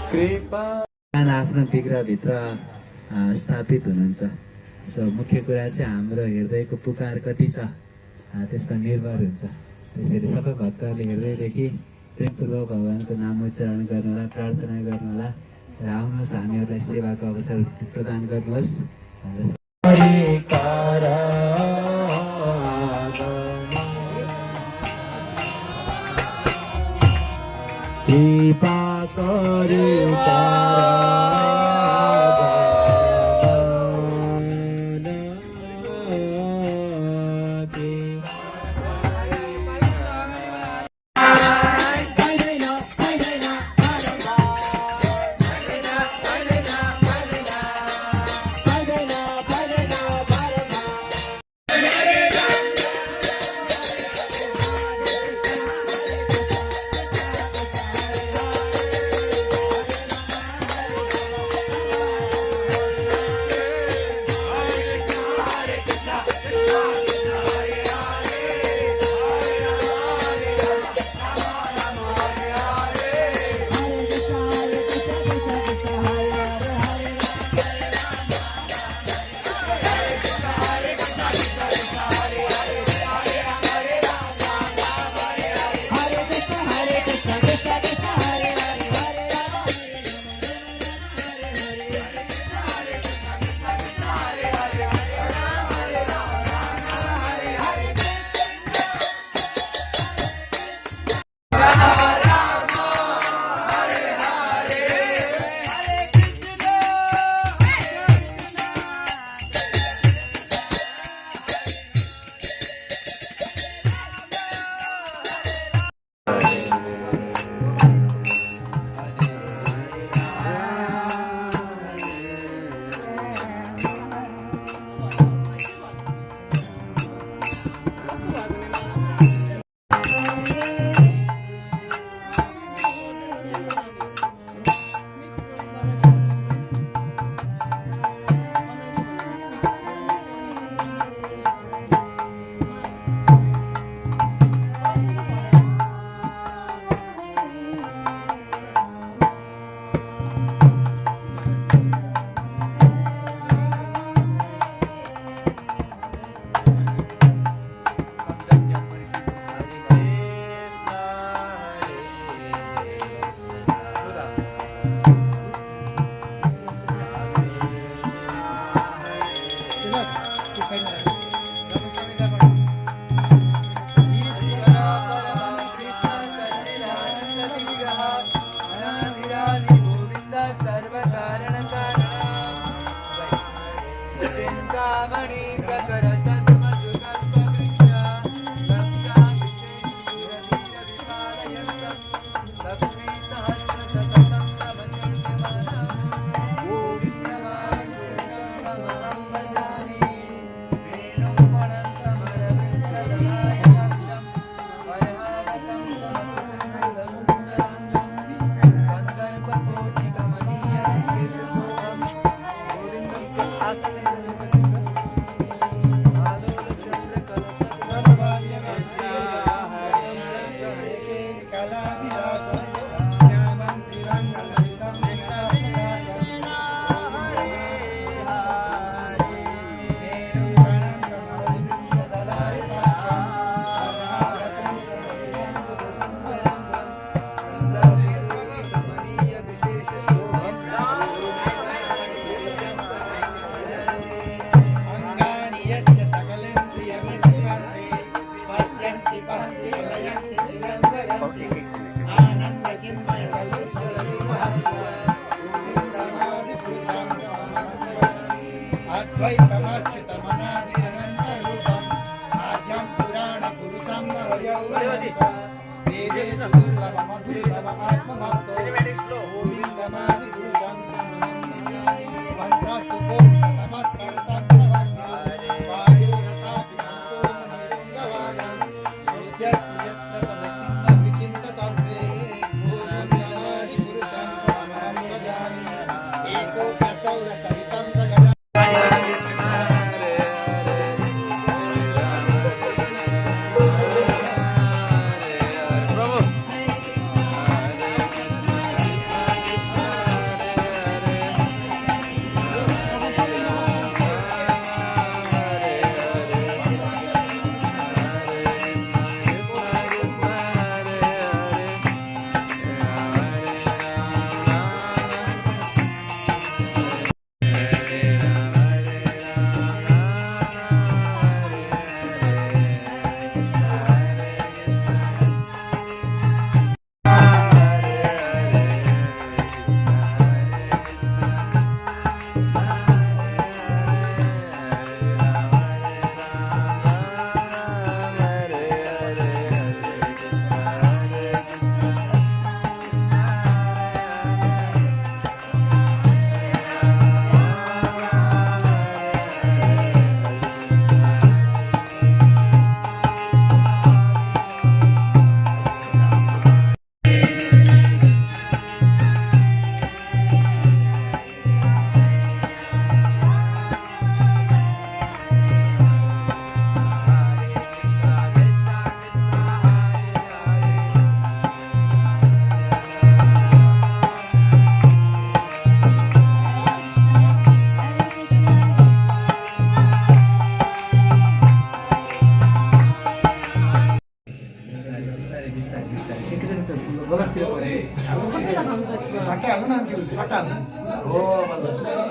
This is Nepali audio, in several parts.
आफ्नो बिग्राभित्र स्थापित हुनुहुन्छ। सो मुख्य कुरा चाहिँ हाम्रो हृदयको पुकार कति छ त्यसमा निर्भर हुन्छ। त्यसैले सबै भक्तहरूले हृदयदेखि प्रेमपूर्वक भगवानको नाम उच्चारण गर्नुहोला, प्रार्थना गर्नुहोला र आउनुहोस् हामीहरूलाई सेवाको अवसर प्रदान गर्नुहोस्। कृपा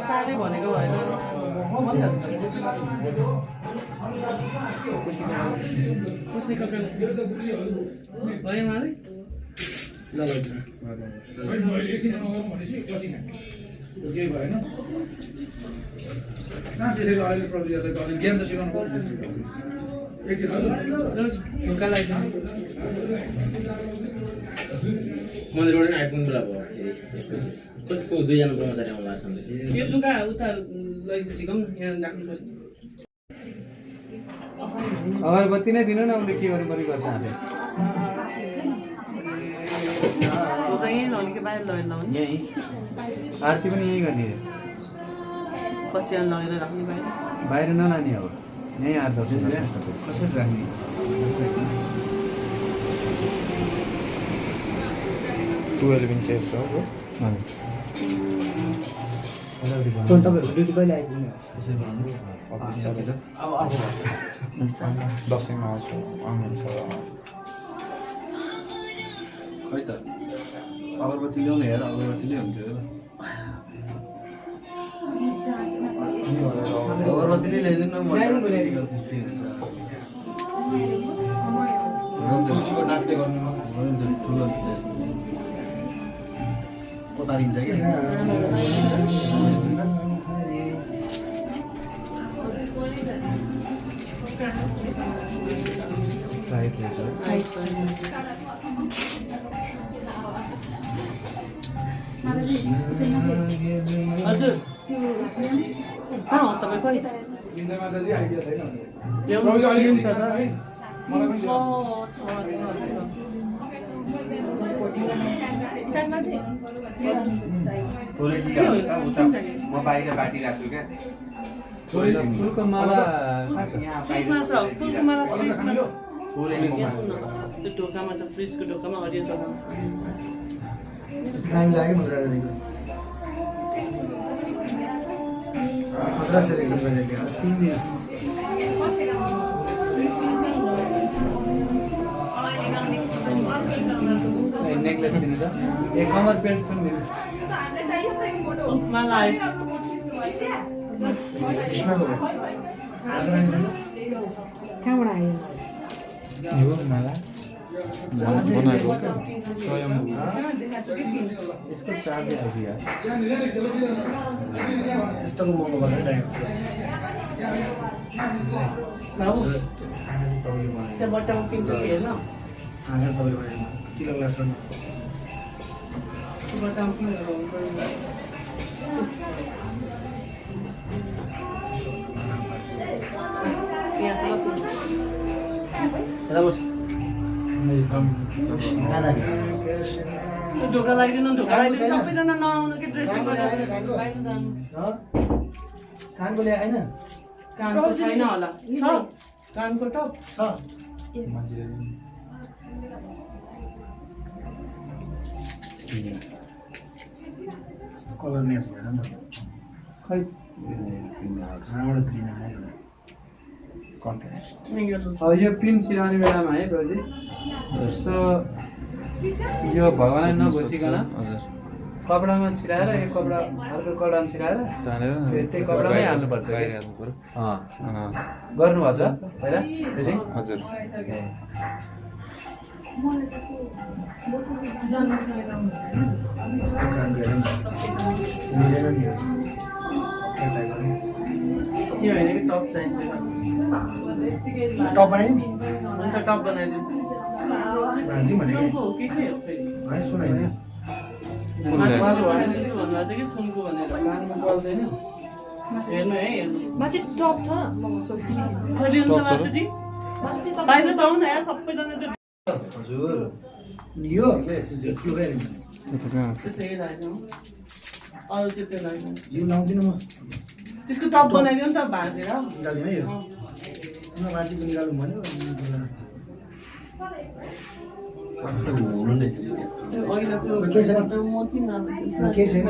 तारै भनेको भएन कसले कपडा भयो माले ल ल केही भएन कहाँ त्यसरी अहिले प्रविधिहरूलाई त अलिक ज्ञान त सिकाउनु पर्छ एकछिन हजुर ढुक्का लाग्दैन मन्दिरबाट आइपुग्नु बेला भयो कतिको 2 जना कर्मचारी आउनु भएको छ यो दुका उता लैजा सिकाउँ यहाँ राख्नुपर्छ अगरबत्ती नै दिनु न उसले के गर्नु पर्ने गर्छ हामीले उता यहीँ लाउने कि बाहिर लगेर लाउने यहीँ आरती पनि यहीँ गर्ने पछि लगेर राख्ने बाहिर बाहिर नलाने अब यहीँ आरती कसरी राख्ने तपाईँहरूको ड्युटी कहिले आइपुग्ने दसैँमा आउँछु आउनुहुन्छ खै त अगरबत्ती ल्याउनु हेर अगरबत्तीले हुन्छ अगरबत्तीले ल्याइदिनु न तुलसीको नाचले गर्नु ठुलो पतारिन्छ कि हजुर कहाँ हो तपाईँ खोइ माताजी आइडिया छैन ल्याउनु अलिकति छ त है मलाई पनि म बाहिर बाटिरहेको छु क्या फुलको माला फ्रिजमा छ फुलको माला फ्रिजमा यहाँ सुन न, त्यो ढोकामा छ फ्रिजको ढोकामा हरियो चलाउँछ टाइम लाग्यो मलाई राजाको खतरा सेलेक्सन गरेको 3 दिन नेकलेस दिनु त एक कमर पेन्ट पनि दिनु माला आयो कहाँबाट आयो यो माला बनाएको यसको चार्ज आइदियो यस्तोको महँगो भएको टाइम बाबु त्यहाँ बट्टामा पिन्छ कि हेर्न हाँगा तपाईँले भने तिलक लाग्छ त्यो बट्टामा पिन्छ यहाँ छ ढोका लगाइदिनु सबैजना नआउनु कि ड्रेसिङ गरेर बाहिर जानु कानको ल्याए होइन कानको छैन होला छ कानको टप छ कलर म्याच भएर नि त खै कहाँबाट ग्रिन आयो अब यो पिन सिलाउने बेलामा है ब्रोजी जस्तो यो भगवान्लाई नघोसिकन कपडामा छिराएर यो कपडा अर्को कपडामा छिराएर त्यही कपडामै हाल्नुपर्छ गर्नुभएको छ पहिला त्यसै हजुर यस्तो काम गरेर मिलेन नि यो होइन कि टप चाहिन्छ टप बनायो हुन्छ टप बनाइदिउँ भान्जी भनेको सुनको हो कि के हो फेरि है सुनाइन माथि बनाइदिन्छु भन्दा चाहिँ कि सुनको भनेर कानमा पर्दैन हेर्नु है हेर्नु माथि टप छ खै लिनु त माताजी बाहिर जाउँ न यार सबैजना त्यो हजुर यो त्यो गएर त्यसै हेरिरहेको अरू चाहिँ त्यो लाग्दैन यो लाउँदिनँ म त्यसको टप बनाइदिउँ नि त भाँचेर निकाल्दिउँ है यो म मान्छेको निकाल्नु भन्यो अघिल्लो त्यो केही छैन म किन केही छैन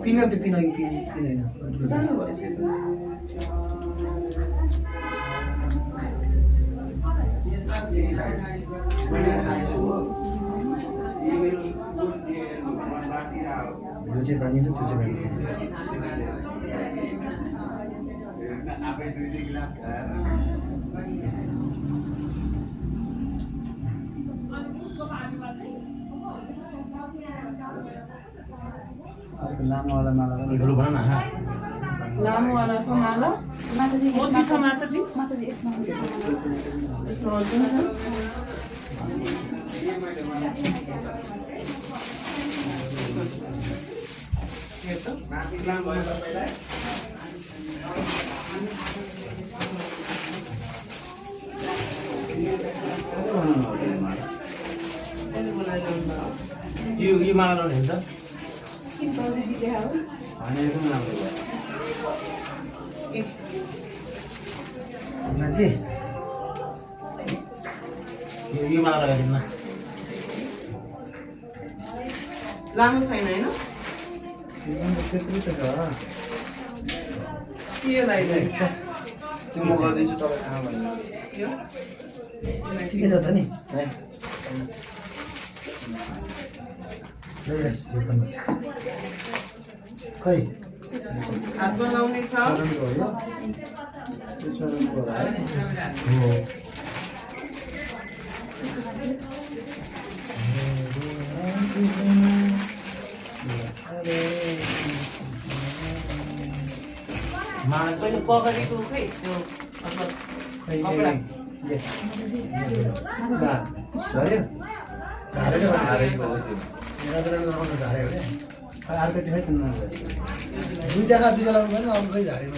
पिन त्यो पिन अघि पिन होइन जानु भएछ यो चाहिँ भागिन्छ त्यो चाहिँ भागिन्छ लामोवाला माला पनि ठुलो भन न लामोवाला छ माला माताजी मोती छ माताजी माताजी यसमा यस्तो अर्जुन छ यो माला लाउने हुन्छ भनेको पनि राम्रो भयो मान्छे यो माला लगाइदिनु न लामो छैन होइन त्यत्रो त छ के लगाइदिन्छ त्यो म गरिदिन्छु तपाईँ कहाँ भन्नु यो ठिकै छ त नि खै हातमा लाउने छ मैले पकडेको खै त्यो मतलब कपडा अर्को चाहिँ छैन दुईटा खा बिगा लाउनु भएन अरू खै झारेमा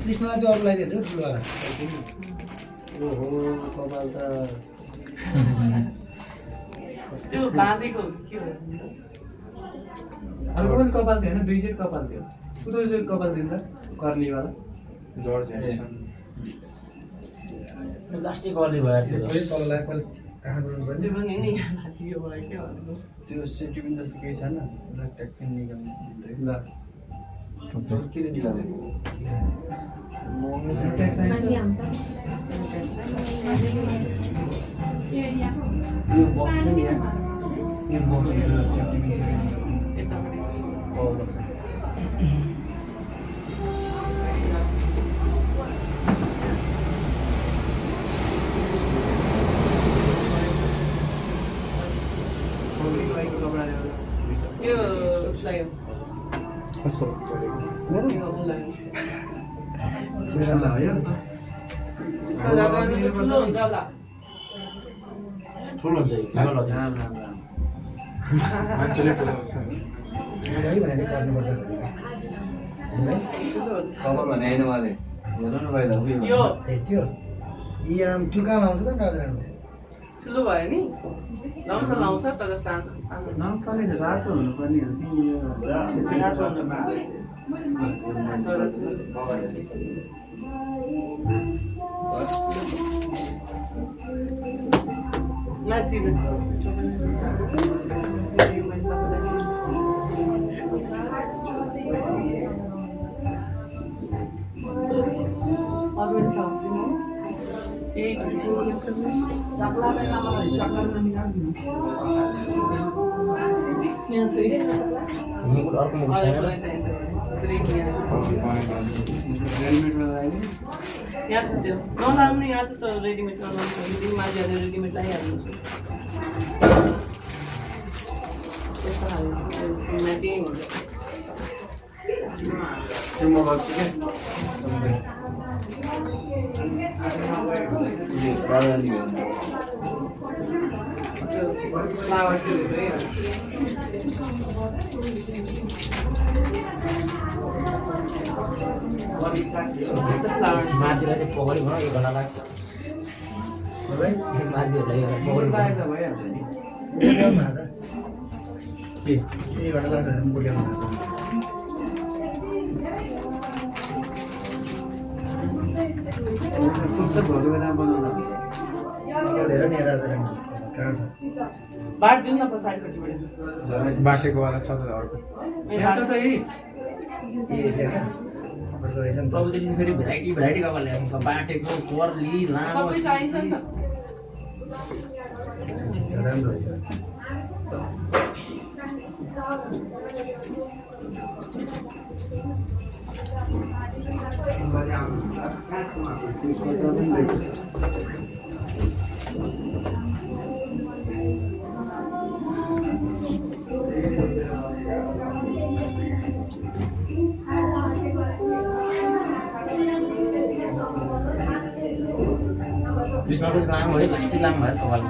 कृष्णलाई चाहिँ अरू लगाइदिएको थियो ठुलोवाला ओहो कपाल त त्यो बाँधेको के हो अर्को पनि कपाल थियो होइन 2 सेट कपाल थियो कुदो चाहिँ कपाल दिन्छ कर्लीवाला प्लास्टिक गर्दै भयो फेरि तललाई पहिला कहाँ गर्नु पर्ने त्यो पनि नि यो भयो के भन्नु त्यो सेन्टिमेन्ट जस्तो केही छैन ट्याक्कै निकाल्नु ल के निकाल्ने मान्छे आउँछ यो बक्स छ नि यहाँ यो बक्स सेन्टिमेन्ट यतापट्टि यो उसलाई यो उसलाई लगाउने त ठुलो हुन्छ होला ठुलो हुन्छ मान्छेले बोलाउँछ है भने गर्नुपर्छ ठुलो हुन्छ खबर भने होइन उहाँले हेर्नु न भाइलाई उयो यो ए त्यो यहाँ त्यो कहाँ लाउँछ त गाजराले ठुलो भयो नि लाउनु त लाउँछ तर सानो सानो नम्फाले त रातो हुनुपर्ने हो कि रातो हुन्छ। माथि अरू छ यही यहाँ छ त्यो नलाउनु यहाँ छ त रेडिमेड नलाउनु माझीहरूले रेडिमेड लगाइहाल्नुहुन्छ त्यस्तो खाले म्याचिङ हुन्छ त्यो म गर्छु के गाजराले त्यो फ्लावर चाहिँ हुन्छ है त्यस्तो फ्लावर मान्छेलाई चाहिँ पकडी भनौँ 1 घन्टा लाग्छ मलाई मान्छेहरूलाई बोल बाहेक त भइहाल्छ नि बुढ्याउनु हात के 1 घन्टा लाग्छ बुढ्याउनु हात कस्तो भएको बेलामा बनाउँदा निकालेर नि राजा कहाँ छ बाट दिनु न पछाडिपट्टिबाट बाटेकोवाला छ त अर्को यहाँ छ त यी ए त्यहाँ अर्को रहेछ नि त प्रभुदेखि फेरि भेराइटी कपाल ल्याएको छ बाटेको कर्ली लामो सबै चाहिन्छ नि त ठिक छ राम्रो कृष्णको लामो है कति लामो भयो कपाल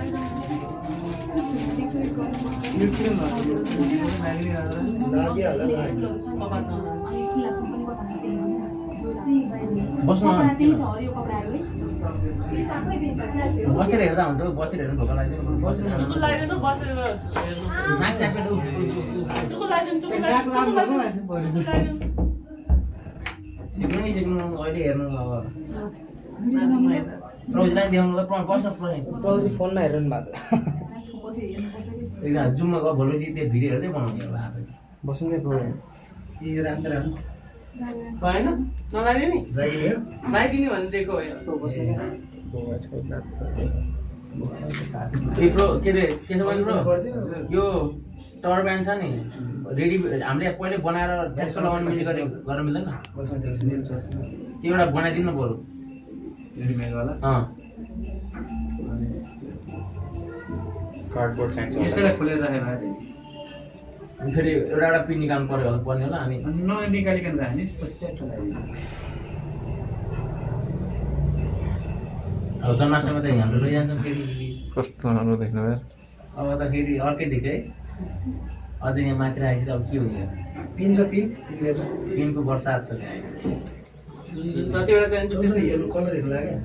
बस्नु बसेर हेर्दा हुन्छ बसेर हेर्नु भोक लाग्दैन बसेर चुकु लाग्दैन बसेर नाक च्यापेर चुकु लाग्दैन चुकु लाग्दैन सिक्नु अहिले हेर्नु अब प्रौजीलाई देखाउनु बस्न प्रौजी फोनमा हेरिरहनु भएको छ एकजना जुममा गयो भोलिपछि त्यो भिडियो हेर्दै बनाउने होला आफै बस्नु प्रोग्राम यो राम्रो राम्रो भएन नलाग्यो नि लगाइदिने भने दिएको हो के अरे के छ भने ब्रो यो टावर ब्यान्ड छ नि रेडी हामीले पहिले बनाएर ट्याक्स लगाउनु मिल्ने गर्न मिल्दैन त्यो एउटा बनाइदिनु पर्यो कार्डबोर्ड चाहिन्छ यसैलाई खोलेर राखेर फेरि एउटा पिन निकाल्नु पर्ने होला अनि ननिकालिकन राख्ने पछि ट्याक्स लगाइदिनु अब जन्माष्टमीमा त हाम्रो लैजान्छौँ फेरि कस्तो राम्रो देख्नु भयो अब त फेरि अर्कै देख्यो है अझै यहाँ माथि राखेपछि अब के हुने पिन छ पिन पिनको बर्सात छ त्यहाँ जतिवटा चाहिन्छ हेर्नु कलरहरू लाग्यो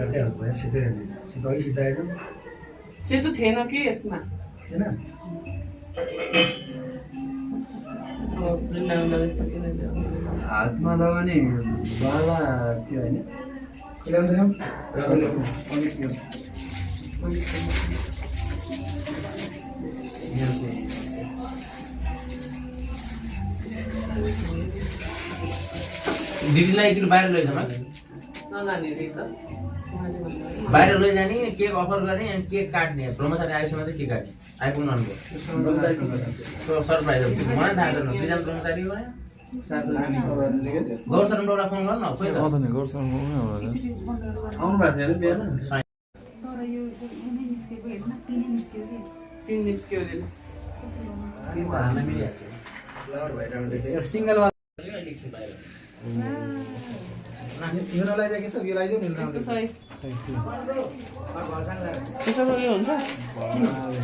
त्यहाँ भयो सिधै सिधै सिधाएछ सेतो थिएन कि यसमा थिएन हातमा लगाउने बाला थियो होइन दिदीलाई एकचोटि बाहिर लैजाउँ नलाने रे त बाहिर लैजाने केक अफर गर्ने अनि केक काट्ने ब्रह्मचारी आएपछि मात्रै केक काट्ने आइपुग्नु अन्त सरप्राइज मलाई थाहा छैन दुईजना ब्रह्मचारी हो गौर शर्मा एउटा फोन गर्नु न खोइ त आउनु भएको थिएन बिहान तर यो नै निस्केको हेर्न तिनै निस्क्यो कि पिन निस्क्यो अरे हाल्न मिलिहाल्छ फ्लावर भइरहेको देखेँ सिङ्गल यो नलाइदिएको छ यो लगाइदिउँ नि राम्रो त्यसो भए यो हुन्छ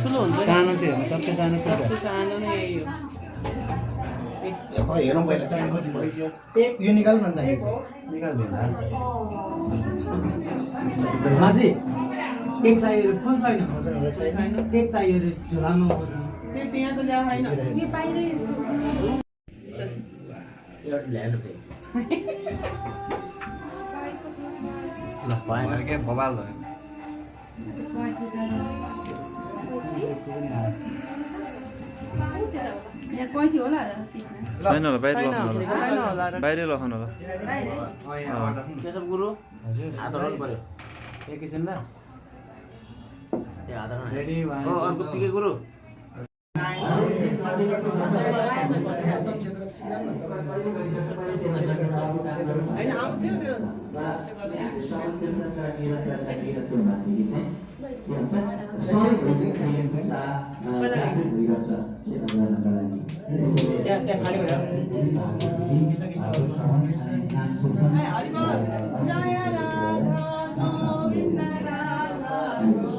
ठुलो हुन्छ सानो चाहिँ हेर्नु सबसे सानो सबसे सानो नै यही हो हेरौँ पहिला टाइम कति भइसक्यो यो निकाल्नु न त माझी केक चाहियो फुल छैन केक चाहियो अरे झोलामा त्यो त्यहाँ त ल्याएको होइन यो बाहिरै ल्यानु फेरि ल भएन के बबाल भयो यहाँ कैथी होला र त्यसमा छैन होला बाहिर छैन लखाउनु छैन होला होला र बाहिरै लखाउनु होला केशव गुरु हात हराउनु पर्यो एकैछिन ल ए हात हराउनु रेडी अर्को पिके गुरु होइन आउँथ्यो त्यो त्यहाँ खाली भयो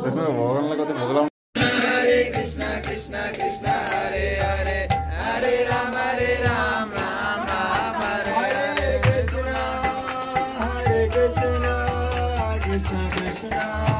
देख्नु भगवानलाई कति भोग लाउनु Krishna Krishna